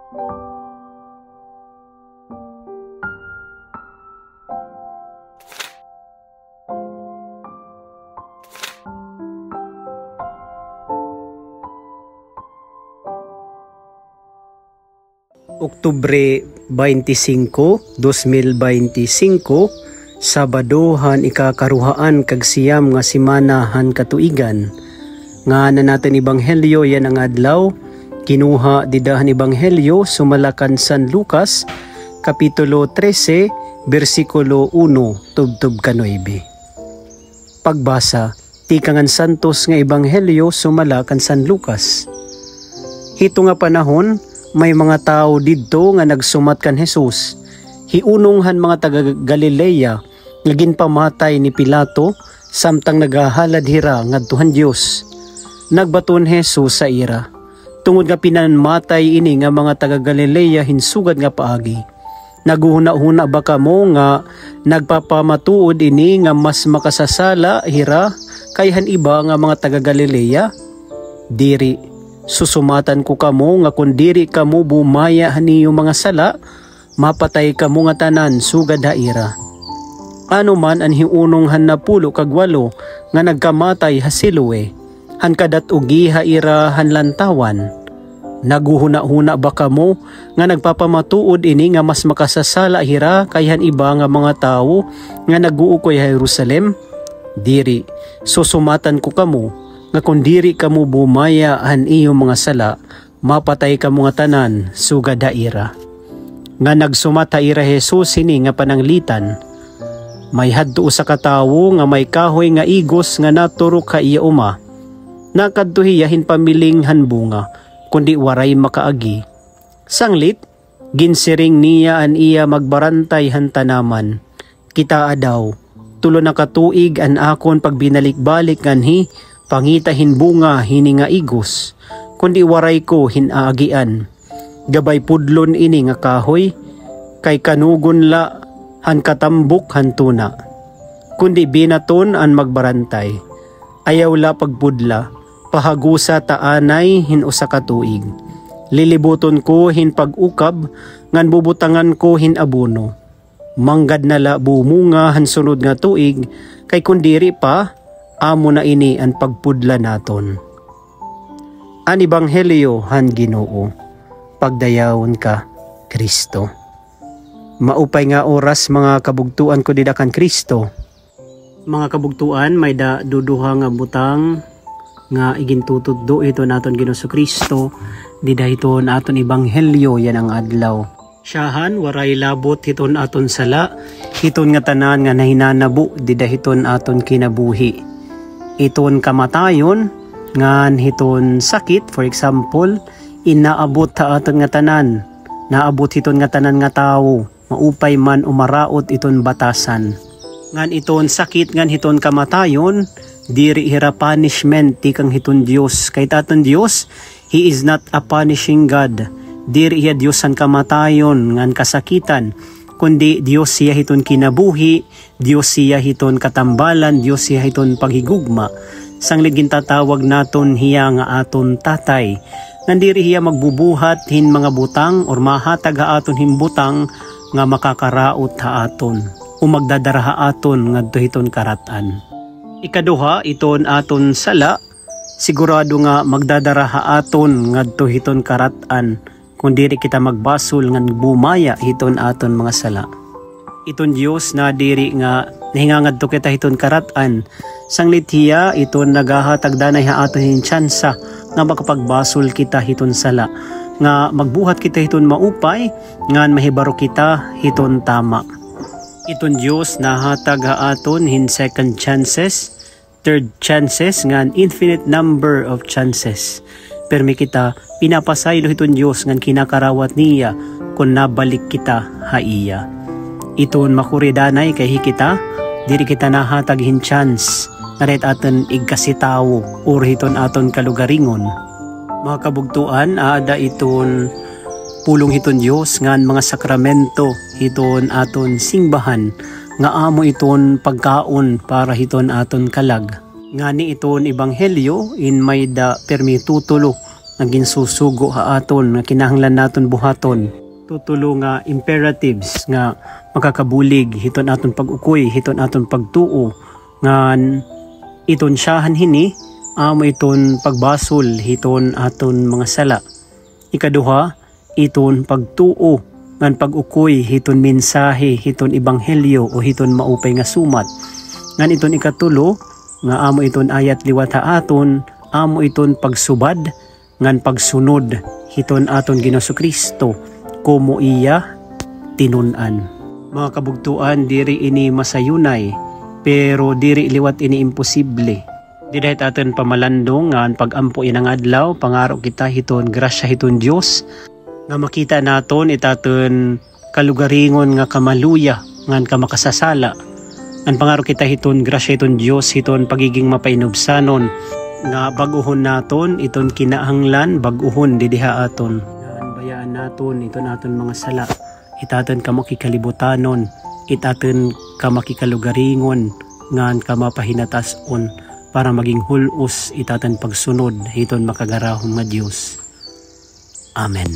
Oktubre 25, 2025, Sabadohan ikakaruhaan kag siyam nga simanahan katuigan. Nga na natin Ebanghelyo yan ang adlaw, kinuha didahan Ebanghelyo sumalakan San Lucas, Kapitulo 13, versikulo 1, tubtub ka 9. Pagbasa, tikangan santos nga Ebanghelyo sumalakan San Lucas. Hito nga panahon, may mga tao didto nga nagsumat kan Jesus. Hiunonghan mga taga Galilea, naging pamatay ni Pilato, samtang nagahalad hira ngadtuhan Dios. Nagbaton Jesus sa ira. Tungod nga pinanmatay ini nga mga taga Galilea hinsugad nga paagi. Naguhuna-huna ba kamo nga nagpapamatuod ini nga mas makasasala hira kayhan iba nga mga taga Galilea? Diri. Susumatan ko kamo nga kung diri kamo bumaya niyo mga sala, mapatay kamo nga tanan sugad haira. Ano man ang hiunonghan na pulo kag walo nga nagkamatay hasiluwe, han kadat ugi haira hanlantawan. Naguhuna-huna ba kamo nga nagpapamatuod ini nga mas makasasala hira kayhan iba nga mga tawo nga naguukoy ha Jerusalem? Diri, susumatan ko kamo nga kung diri kamo bumaya han iyong mga sala, mapatay kamo nga tanan sugad haira. Nga nagsumata ira Jesus sini nga pananglitan. May hadto sa katawo nga may kahoy nga igos nga naturok ka iya uma. Nakadto hiyahin pamiling hanbunga, kundi waray makaagi. Sanglit, ginsiring niya an iya magbarantay han tanaman. Kita adaw, tulo na katuig an akon pagbinalik-balik nganhi, pangitahin bunga hini nga igos, kundi waray ko hinaagian. Gabay pudlon ini nga kahoy, kay kanugon la han katambok han tuna. Kundi binaton an magbarantay, ayaw la pagpudla, pahagusa taanay hin usa ka tuig. Lilibuton ko hin pag-ukab, ngan bubutangan ko hin abono. Manggad na la bumunga han sunod nga tuig, kay kundiri pa, amo na ini ang pagpudla naton. An Ebanghelyo han Ginoo, pagdayawon ka, Kristo. Maupay nga oras mga kabugtuan ko didakan Kristo. Mga kabugtuan, may duduha nga butang nga igintutuddo ito naton Ginoo Kristo, didahiton aton Ebanghelyo yan ang adlaw. Siyahan, waray labot hiton aton sala, hiton nga tanan nga nahinanabo, didahiton aton kinabuhi. Iton kamatayon, ngan hiton sakit, for example, inaabot ta aton nga tanan, naabot hiton nga tanan nga tao, maupay man umaraot iton batasan. Ngan iton sakit, ngan hiton kamatayon, diri hira punishment tikang hiton Dios. Kay aton Dios, He is not a punishing God. Diri hiya Dios ang kamatayon, ngan kasakitan, kundi Dios siya hiton kinabuhi, Dios siya hiton katambalan, Dios siya hiton paghigugma. Sanglit gintatawag naton hiya nga aton tatay. Nandiri hiya magbubuhat hin mga butang or mahatag ha aton himbutang nga makakaraot ha aton o magdadara ha aton ngadto hiton karatan. Ikaduha, iton aton sala, sigurado nga magdadara ha aton ngadto hiton karatan kung diri kita magbasol nga bumaya hiton aton mga sala. Iton Dios na diri nga nahingangadto kita hiton karatan, sanglit hiya iton nagahatag danay ha aton hin tsansa nga makapagbasol kita hiton sala, nga magbuhat kita hiton maupay, ngan mahibaro kita hiton tama. Iton Dios nahatag ha aton hin second chances, third chances, ngan infinite number of chances. Permi kita pinapasaylo hiton Dios ngan kinakarawat niya kung nabalik kita haiya. Iton makuridanay kay hikita, diri kita nahatag hin chance, naret aton igkasitawo or hiton aton kalugaringon. Mga kabugtuan, aada iton pulong hiton Dios ngan mga sakramento hiton aton singbahan, nga amo iton pagkaon para hiton aton kalag. Ngani iton Ebanghelyo in may da permi tutulo nga ginsusugo ha aton nga kinahanglan naton buhaton. Tutulo nga imperatives nga makakabulig hiton aton pag-ukoy, hiton aton pagtuo nga iton siyahan hini amo iton pagbasol hiton aton mga sala. Ikaduha, iton pagtuo ngan pag-ukoy hiton mensahe hiton ebanghelyo o hiton maupay nga sumat. Ngan iton ikatulo nga amo iton ayat liwat ha aton, amo iton pagsubad ngan pagsunod hiton aton Ginoong Kristo komo iya tinun-an. Mga kabugtuan, diri ini masayunay pero diri liwat ini imposible. Di dahit aton pamalandong nga pag-ampo inang adlaw, pangaro kita hiton grasya hiton Dios nga makita naton itaton kalugaringon nga kamaluya ngan kamakasasala. Ang pangaro kita hiton grasya hiton Dios hiton pagiging mapainubsanon nga baguhon naton iton kinahanglan baguhon didiha aton. Nga bayaan naton iton aton mga sala, itaton kamakikalibotanon, itaton kamakikalugaringon ngan kamapahinatas-on para maging hulos itaton pagsunod hiton makagarahon nga Dios. Amen.